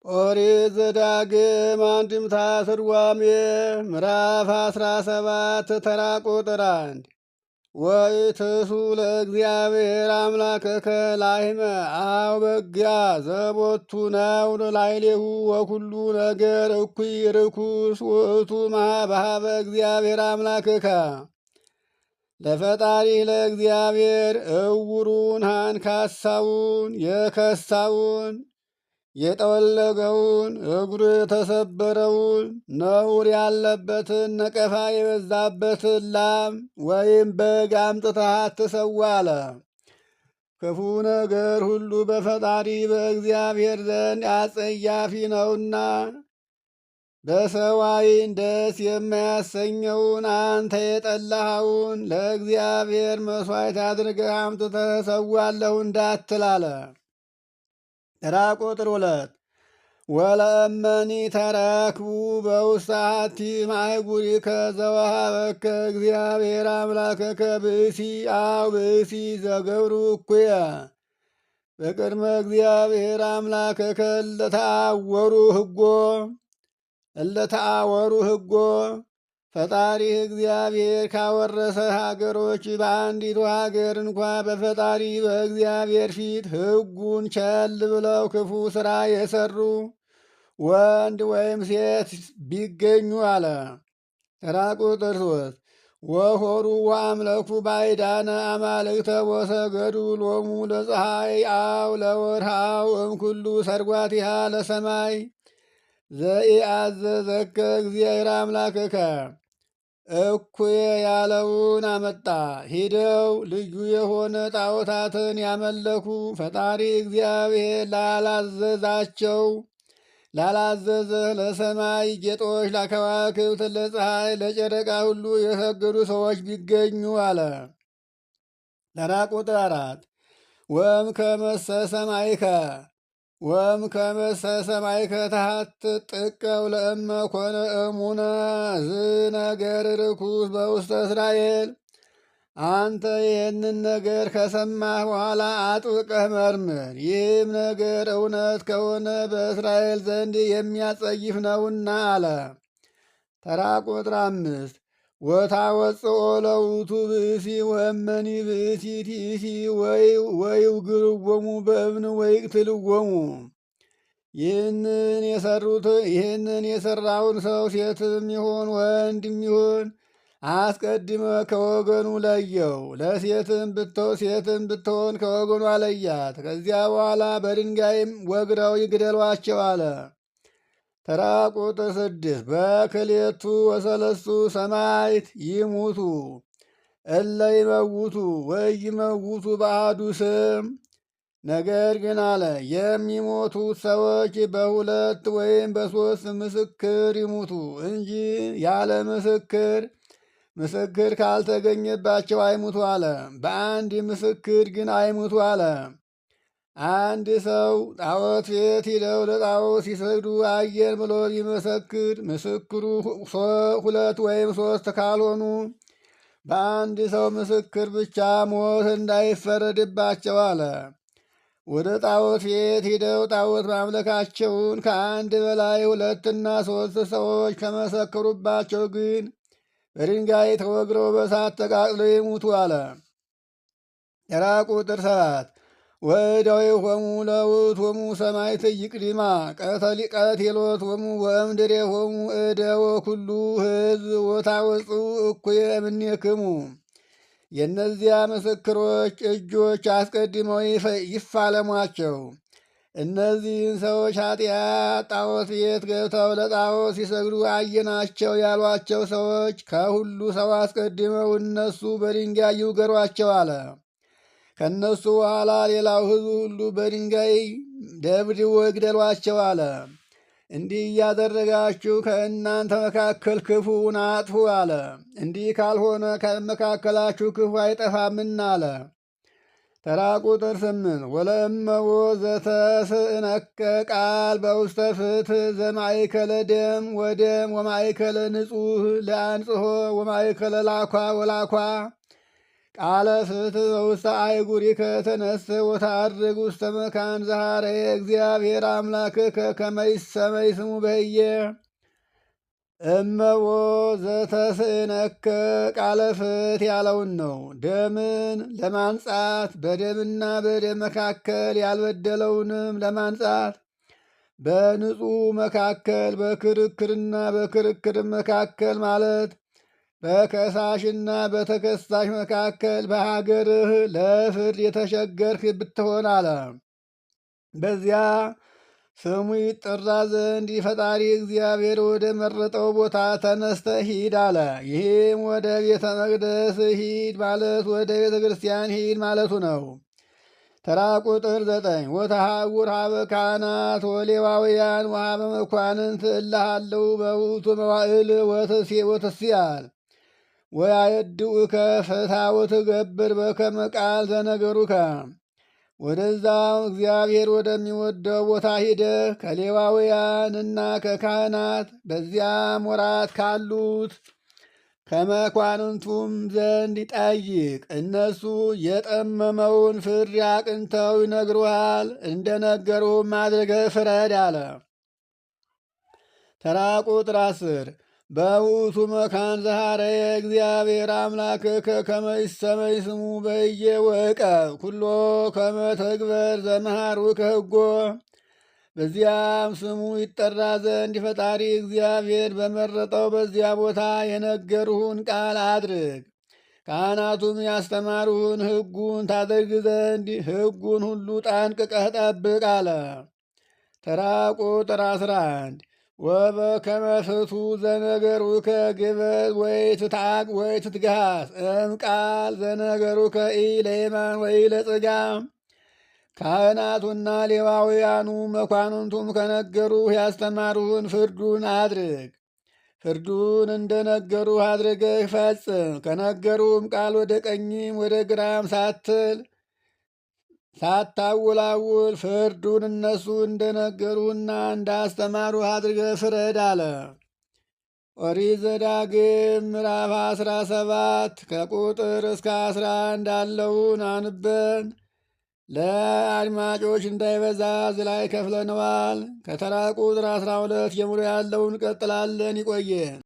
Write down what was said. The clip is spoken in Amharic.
ኦሪት ዘዳግም አንድምታ ትርጓሜ ምዕራፍ 17 ተራ ቁጥር 1 ወኢትሱ ለእግዚአብሔር አምላከከ ላሕመ አው በግዓ ዘቦቱ ነውር ላዕሌሁ ወኩሉ ነገር እኩይ ርኩስ ውእቱ በኀበ እግዚአብሔር አምላክከ። ለፈጣሪ ለእግዚአብሔር እውሩን አንካሳውን የከሳውን የጠወለገውን እግሩ የተሰበረውን ነውር ያለበትን ነቀፋ የበዛበትን ላም ወይም በግ አምጥተህ አትሰዋ አለ። ክፉ ነገር ሁሉ በፈጣሪ በእግዚአብሔር ዘንድ አጸያፊ ነውና በሰው ዓይን ደስ የማያሰኘውን አንተ የጠላኸውን ለእግዚአብሔር መሥዋዕት አድርገህ አምጥተህ እሰዋለሁ እንዳትል አለ። ተራ ቁጥር 2 ወለእመኒ ተረክቡ በውስተ አሐቲ እምአህጉሪከ ዘወሀበከ እግዚአብሔር አምላከከ ብእሲ አው ብእሲ ዘገብሩ እኩየ በቅድመ እግዚአብሔር አምላከከ እለተአወሩ ሕጎ ፈጣሪህ እግዚአብሔር ካወረሰ ሀገሮች በአንዲቱ ሀገር እንኳ በፈጣሪ በእግዚአብሔር ፊት ሕጉን ቸል ብለው ክፉ ሥራ የሰሩ ወንድ ወይም ሴት ቢገኙ አለ። ተራ ቁጥር 3 ወሆሩ ወአምለኩ ባዕዳነ አማልክተ ወሰገዱ ሎሙ ለፀሐይ አው ለወርኅ አው እምኩሉ ሰርጓቲሃ ለሰማይ ዘኢአዘዘከ እግዚአብሔር አምላክከ። እኩየ ያለውን አመጣ። ሂደው ልዩ የሆነ ጣዖታትን ያመለኩ ፈጣሪ እግዚአብሔር ላላዘዘህ ለሰማይ ጌጦች፣ ለከዋክብት፣ ለፀሐይ፣ ለጨረቃ ሁሉ የሰገዱ ሰዎች ቢገኙ አለ። ተራ ቁጥር 4 ወም ከመሰ ሰማይከ ታሕት ጥቀው ለእመ ኮነ እሙነ ዝነገር ርኩስ በውስተ እስራኤል። አንተ ይህንን ነገር ከሰማህ በኋላ አጥብቀህ መርምር። ይህም ነገር እውነት ከሆነ በእስራኤል ዘንድ የሚያጸይፍ ነውና አለ። ተራ ቁጥር 5 ወታወፅኦ ለውቱ ብእሲ ወእመኒ ብእሲ ቲእሲ ወይውግርዎሙ በእብን ወይቅትልዎሙ። ይህንን የሰራውን ሰው ሴትም ይሁን ወንድም ይሁን አስቀድመ ከወገኑ ለየው። ለሴትም ብትሆን ከወገኑ አለያት። ከዚያ በኋላ በድንጋይም ወግረው ይግደሏቸው አለ። ተራ ቁጥር 6 በክልኤቱ ወሰለስቱ ሰማዕት ይሙቱ እለ ይመውቱ ወኢይመውቱ በአሐዱ ስም። ነገር ግን አለ የሚሞቱት ሰዎች በሁለት ወይም በሦስት ምስክር ይሙቱ እንጂ ያለ ምስክር ካልተገኘባቸው አይሙቱ አለ። በአንድ ምስክር ግን አይሙቱ አለ። አንድ ሰው ጣዖት ቤት ሂደው ለጣዖት ሲሰግዱ አየን ብሎ ቢመሰክር ምስክሩ ሁለት ወይም ሦስት ካልሆኑ በአንድ ሰው ምስክር ብቻ ሞት እንዳይፈረድባቸው አለ። ወደ ጣዖት ቤት ሂደው ጣዖት ማምለካቸውን ከአንድ በላይ ሁለትና ሦስት ሰዎች ከመሰከሩባቸው ግን በድንጋይ ተወግረው በእሳት ተቃጥለው ይሙቱ አለ። ተራ ቁጥር 7 ወእደዊሆሙ ለውእቶሙ ሰማዕት ይቅድማ ቀትሎቶሙ ወእምድሬሆሙ እደወ ኩሉ ሕዝብ ወታወፅኡ እኩየ እምኔክሙ። የእነዚያ ምስክሮች እጆች አስቀድመው ይፋለሟቸው። እነዚህን ሰዎች ኃጢአት ጣዖት ቤት ገብተው ለጣዖት ሲሰግዱ አየናቸው ያሏቸው ሰዎች ከሁሉ ሰው አስቀድመው እነሱ በድንጋይ ይውገሯቸው አለ። ከእነሱ በኋላ ሌላው ሕዝብ ሁሉ በድንጋይ ደብድበው ይግደሏቸው አለ። እንዲህ እያደረጋችሁ ከእናንተ መካከል ክፉውን አጥፉ አለ። እንዲህ ካልሆነ ከመካከላችሁ ክፉ አይጠፋምና አለ። ተራ ቁጥር 8 ወለእመዎ ዘተስእነከ ቃል በውስተ ፍትሕ ዘማእከለ ደም ወደም ወማእከለ ንጹሕ ለአንጽሖ ወማእከለ ላኳ ወላኳ ቃለ ፍትሕ በውስተ አህጉሪከ ተነሥ ወታድርግ ውስተ መካን ዘሃረየ እግዚአብሔር አምላክከ ከመ ይሰመይ ስሙ በህየ እመቦ ዘተስእነከ ቃለ ፍትሕ ያለውን ነው። ደምን ለማንጻት በደምና በደም መካከል ያልበደለውንም ለማንጻት በንጹሕ መካከል በክርክርና በክርክር መካከል ማለት በከሳሽና በተከሳሽ መካከል በሀገርህ ለፍርድ የተሸገርህ ብትሆን አለ። በዚያ ስሙ ይጠራ ዘንድ ፈጣሪ እግዚአብሔር ወደ መረጠው ቦታ ተነስተ ሂድ አለ። ይህም ወደ ቤተ መቅደስ ሂድ ማለት ወደ ቤተ ክርስቲያን ሂድ ማለቱ ነው። ተራ ቁጥር 9 ወተሐውር ሀበ ካህናት ወሌዋውያን ወሀበ መኳንንት እልሃለው በውእቱ መዋዕል ወትስያል ወያየድኡከ ፍትሐ ወትገብር በከመ ቃል ዘነገሩከ። ወደዛም እግዚአብሔር ወደሚወደው ቦታ ሂደህ ከሌዋውያንና ከካህናት በዚያም ወራት ካሉት ከመኳንንቱም ዘንድ ጠይቅ። እነሱ የጠመመውን ፍርድ አቅንተው ይነግሩሃል፣ እንደነገሩም አድርገህ ፍረድ አለ። ተራ ቁጥር 10 በውእቱ መካን ዘሃረየ እግዚአብሔር አምላክከ ከመ ይሰመይ ስሙ በህየ ወዕቀብ ኩሎ ከመ ትግበር ዘመሃሩከ ሕጎ። በዚያም ስሙ ይጠራ ዘንድ ፈጣሪ እግዚአብሔር በመረጠው በዚያ ቦታ የነገርሁን ቃል አድርግ። ካህናቱም ያስተማሩህን ሕጉን ታደርግ ዘንድ ሕጉን ሁሉ ጠንቅቀህ ጠብቅ አለ። ተራ ቁጥር 11 ወበከመ ፍቱ ዘነገሩከ ግበዝ ወይትትዓቅ ወይትትገሃስ እምቃል ዘነገሩከ ኢለየማን ወኢለጽጋም። ካህናቱና ሌዋውያኑ መኳንንቱም ከነገሩህ ያስተማሩህን ፍርዱን አድርግ። ፍርዱን እንደነገሩህ አድርገህ ፈጽም። ከነገሩህም ቃል ወደ ቀኝም ወደ ግራም ሳትል ሳታውላውል ፍርዱን እነሱ እንደነገሩህና እንዳስተማሩህ አድርገህ ፍረድ አለ። ኦሪት ዘዳግም ምዕራፍ 17 ከቁጥር እስከ 11 ያለውን አንበን ለአድማጮች እንዳይበዛ ዝላይ ከፍለነዋል። ከተራ ቁጥር 12 ጀምሮ ያለውን ቀጥላለን። ይቆየን።